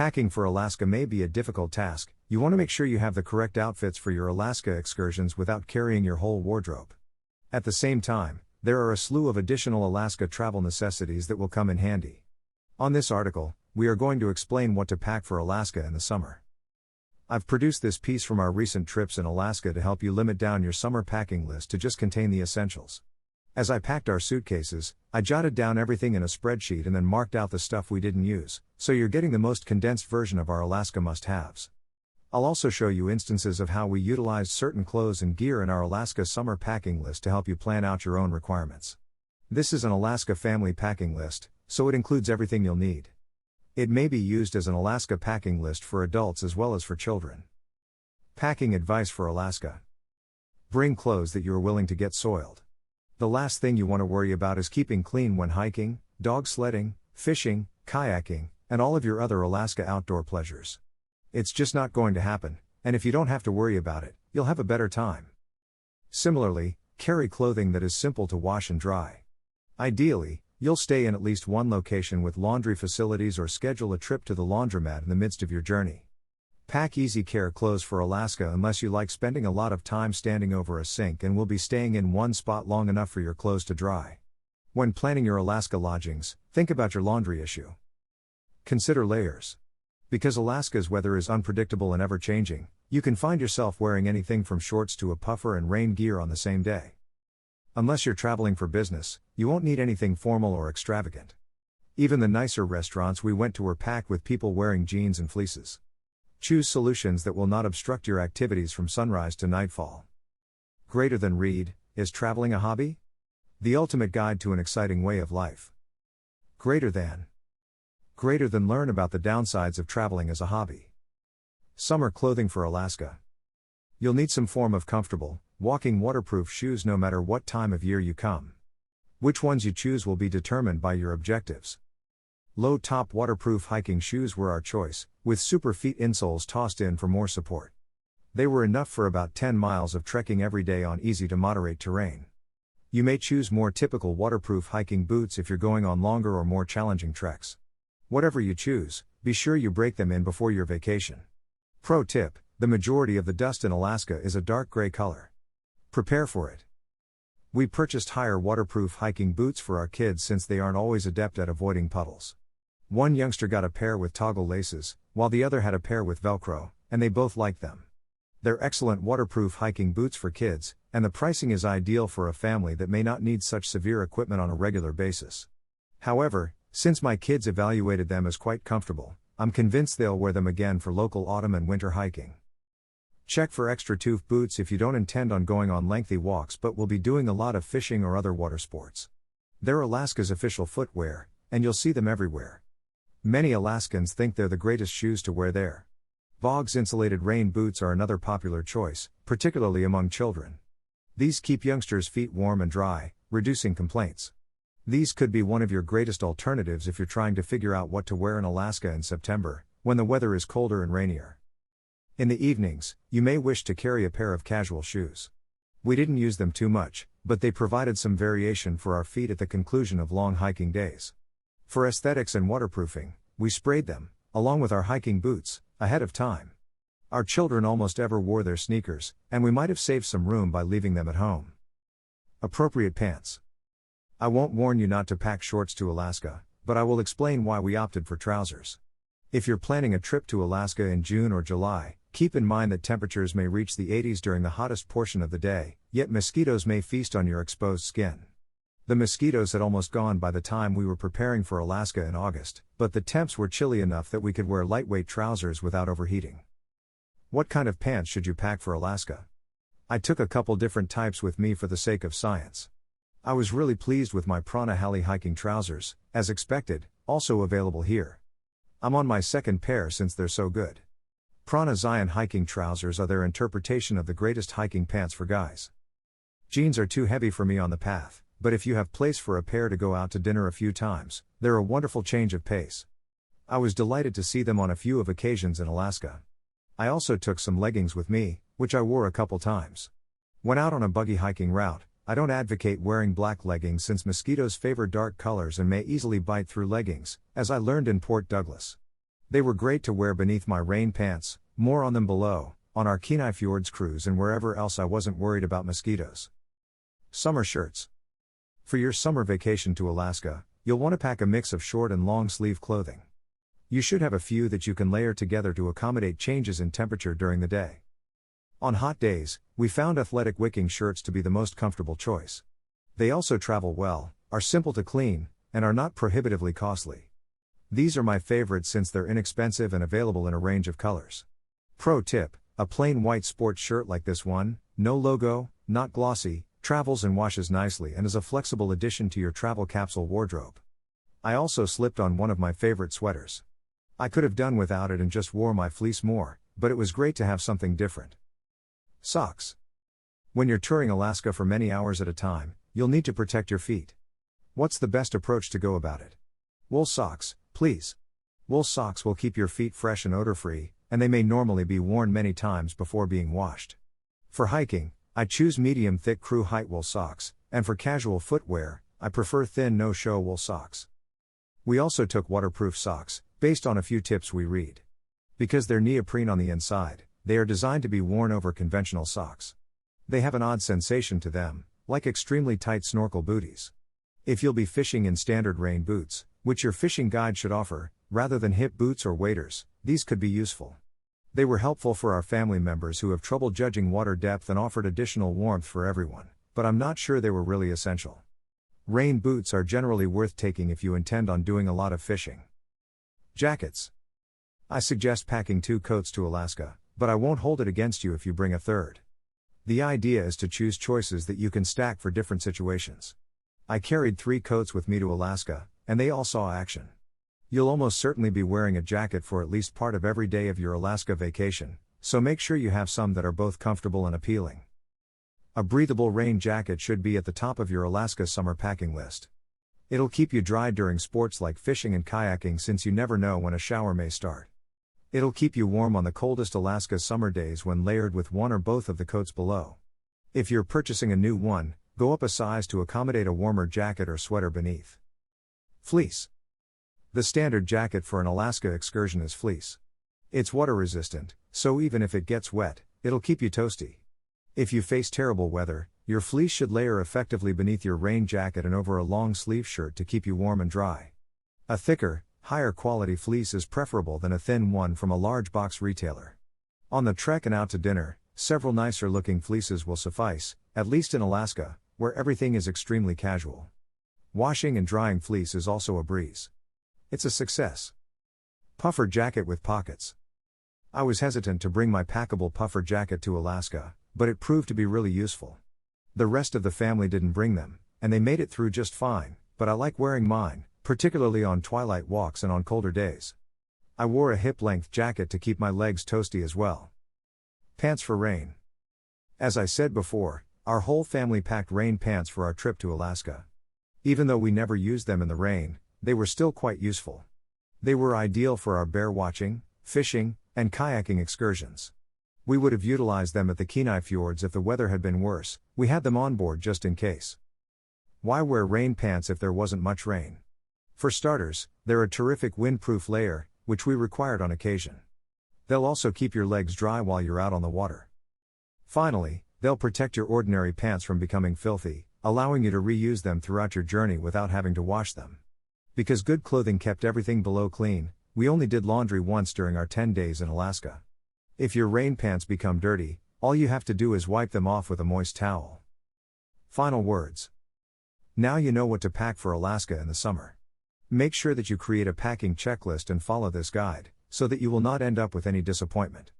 Packing for Alaska may be a difficult task. You want to make sure you have the correct outfits for your Alaska excursions without carrying your whole wardrobe. At the same time, there are a slew of additional Alaska travel necessities that will come in handy. On this article, we are going to explain what to pack for Alaska in the summer. I've produced this piece from our recent trips in Alaska to help you limit down your summer packing list to just contain the essentials. As I packed our suitcases, I jotted down everything in a spreadsheet and then marked out the stuff we didn't use, so you're getting the most condensed version of our Alaska must-haves. I'll also show you instances of how we utilized certain clothes and gear in our Alaska summer packing list to help you plan out your own requirements. This is an Alaska family packing list, so it includes everything you'll need. It may be used as an Alaska packing list for adults as well as for children. Packing advice for Alaska. Bring clothes that you are willing to get soiled. The last thing you want to worry about is keeping clean when hiking, dog sledding, fishing, kayaking, and all of your other Alaska outdoor pleasures. It's just not going to happen, and if you don't have to worry about it, you'll have a better time. Similarly, carry clothing that is simple to wash and dry. Ideally, you'll stay in at least one location with laundry facilities or schedule a trip to the laundromat in the midst of your journey. Pack easy care clothes for Alaska unless you like spending a lot of time standing over a sink and will be staying in one spot long enough for your clothes to dry. When planning your Alaska lodgings, think about your laundry issue. Consider layers. Because Alaska's weather is unpredictable and ever-changing, you can find yourself wearing anything from shorts to a puffer and rain gear on the same day. Unless you're traveling for business, you won't need anything formal or extravagant. Even the nicer restaurants we went to were packed with people wearing jeans and fleeces. Choose solutions that will not obstruct your activities from sunrise to nightfall. Greater than read, is traveling a hobby? The ultimate guide to an exciting way of life. Greater than learn about the downsides of traveling as a hobby. Summer clothing for Alaska. You'll need some form of comfortable, walking waterproof shoes no matter what time of year you come. Which ones you choose will be determined by your objectives. Low-top waterproof hiking shoes were our choice, with super feet insoles tossed in for more support. They were enough for about 10 miles of trekking every day on easy to moderate terrain. You may choose more typical waterproof hiking boots if you're going on longer or more challenging treks. Whatever you choose, be sure you break them in before your vacation. Pro tip: the majority of the dust in Alaska is a dark gray color. Prepare for it. We purchased higher waterproof hiking boots for our kids since they aren't always adept at avoiding puddles. One youngster got a pair with toggle laces, while the other had a pair with Velcro, and they both liked them. They're excellent waterproof hiking boots for kids, and the pricing is ideal for a family that may not need such severe equipment on a regular basis. However, since my kids evaluated them as quite comfortable, I'm convinced they'll wear them again for local autumn and winter hiking. Check for extra tooth boots if you don't intend on going on lengthy walks but will be doing a lot of fishing or other water sports. They're Alaska's official footwear, and you'll see them everywhere. Many Alaskans think they're the greatest shoes to wear there. Boggs insulated rain boots are another popular choice, particularly among children. These keep youngsters' feet warm and dry, reducing complaints. These could be one of your greatest alternatives if you're trying to figure out what to wear in Alaska in September, when the weather is colder and rainier. In the evenings, you may wish to carry a pair of casual shoes. We didn't use them too much, but they provided some variation for our feet at the conclusion of long hiking days. For aesthetics and waterproofing, we sprayed them, along with our hiking boots, ahead of time. Our children almost ever wore their sneakers, and we might have saved some room by leaving them at home. Appropriate pants. I won't warn you not to pack shorts to Alaska, but I will explain why we opted for trousers. If you're planning a trip to Alaska in June or July, keep in mind that temperatures may reach the 80s during the hottest portion of the day, yet mosquitoes may feast on your exposed skin. The mosquitoes had almost gone by the time we were preparing for Alaska in August, but the temps were chilly enough that we could wear lightweight trousers without overheating. What kind of pants should you pack for Alaska? I took a couple different types with me for the sake of science. I was really pleased with my Prana Hali hiking trousers, as expected, also available here. I'm on my second pair since they're so good. Prana Zion hiking trousers are their interpretation of the greatest hiking pants for guys. Jeans are too heavy for me on the path, but if you have place for a pair to go out to dinner a few times, they're a wonderful change of pace. I was delighted to see them on a few of occasions in Alaska. I also took some leggings with me, which I wore a couple times. When out on a buggy hiking route, I don't advocate wearing black leggings since mosquitoes favor dark colors and may easily bite through leggings, as I learned in Port Douglas. They were great to wear beneath my rain pants, more on them below, on our Kenai Fjords cruise and wherever else I wasn't worried about mosquitoes. Summer shirts. For your summer vacation to Alaska, you'll want to pack a mix of short and long sleeve clothing. You should have a few that you can layer together to accommodate changes in temperature during the day. On hot days, we found athletic wicking shirts to be the most comfortable choice. They also travel well, are simple to clean, and are not prohibitively costly. These are my favorites since they're inexpensive and available in a range of colors. Pro tip: a plain white sports shirt like this one, no logo, not glossy, travels and washes nicely and is a flexible addition to your travel capsule wardrobe. I also slipped on one of my favorite sweaters. I could have done without it and just wore my fleece more, but it was great to have something different. Socks. When you're touring Alaska for many hours at a time, you'll need to protect your feet. What's the best approach to go about it? Wool socks, please. Wool socks will keep your feet fresh and odor-free, and they may normally be worn many times before being washed. For hiking, I choose medium thick crew height wool socks, and for casual footwear, I prefer thin no-show wool socks. We also took waterproof socks, based on a few tips we read. Because they're neoprene on the inside, they are designed to be worn over conventional socks. They have an odd sensation to them, like extremely tight snorkel booties. If you'll be fishing in standard rain boots, which your fishing guide should offer, rather than hip boots or waders, these could be useful. They were helpful for our family members who have trouble judging water depth and offered additional warmth for everyone, but I'm not sure they were really essential. Rain boots are generally worth taking if you intend on doing a lot of fishing. Jackets. I suggest packing 2 coats to Alaska, but I won't hold it against you if you bring a third. The idea is to choose choices that you can stack for different situations. I carried 3 coats with me to Alaska, and they all saw action. You'll almost certainly be wearing a jacket for at least part of every day of your Alaska vacation, so make sure you have some that are both comfortable and appealing. A breathable rain jacket should be at the top of your Alaska summer packing list. It'll keep you dry during sports like fishing and kayaking since you never know when a shower may start. It'll keep you warm on the coldest Alaska summer days when layered with one or both of the coats below. If you're purchasing a new one, go up a size to accommodate a warmer jacket or sweater beneath. Fleece. The standard jacket for an Alaska excursion is fleece. It's water resistant, so even if it gets wet, it'll keep you toasty. If you face terrible weather, your fleece should layer effectively beneath your rain jacket and over a long sleeve shirt to keep you warm and dry. A thicker, higher quality fleece is preferable than a thin one from a large box retailer. On the trek and out to dinner, several nicer looking fleeces will suffice, at least in Alaska, where everything is extremely casual. Washing and drying fleece is also a breeze. It's a success. Puffer jacket with pockets. I was hesitant to bring my packable puffer jacket to Alaska, but it proved to be really useful. The rest of the family didn't bring them, and they made it through just fine, but I like wearing mine, particularly on twilight walks and on colder days. I wore a hip-length jacket to keep my legs toasty as well. Pants for rain. As I said before, our whole family packed rain pants for our trip to Alaska. Even though we never used them in the rain, they were still quite useful. They were ideal for our bear watching, fishing, and kayaking excursions. We would have utilized them at the Kenai Fjords if the weather had been worse. We had them on board just in case. Why wear rain pants if there wasn't much rain? For starters, they're a terrific windproof layer, which we required on occasion. They'll also keep your legs dry while you're out on the water. Finally, they'll protect your ordinary pants from becoming filthy, allowing you to reuse them throughout your journey without having to wash them. Because good clothing kept everything below clean, we only did laundry once during our 10 days in Alaska. If your rain pants become dirty, all you have to do is wipe them off with a moist towel. Final words. Now you know what to pack for Alaska in the summer. Make sure that you create a packing checklist and follow this guide, so that you will not end up with any disappointment.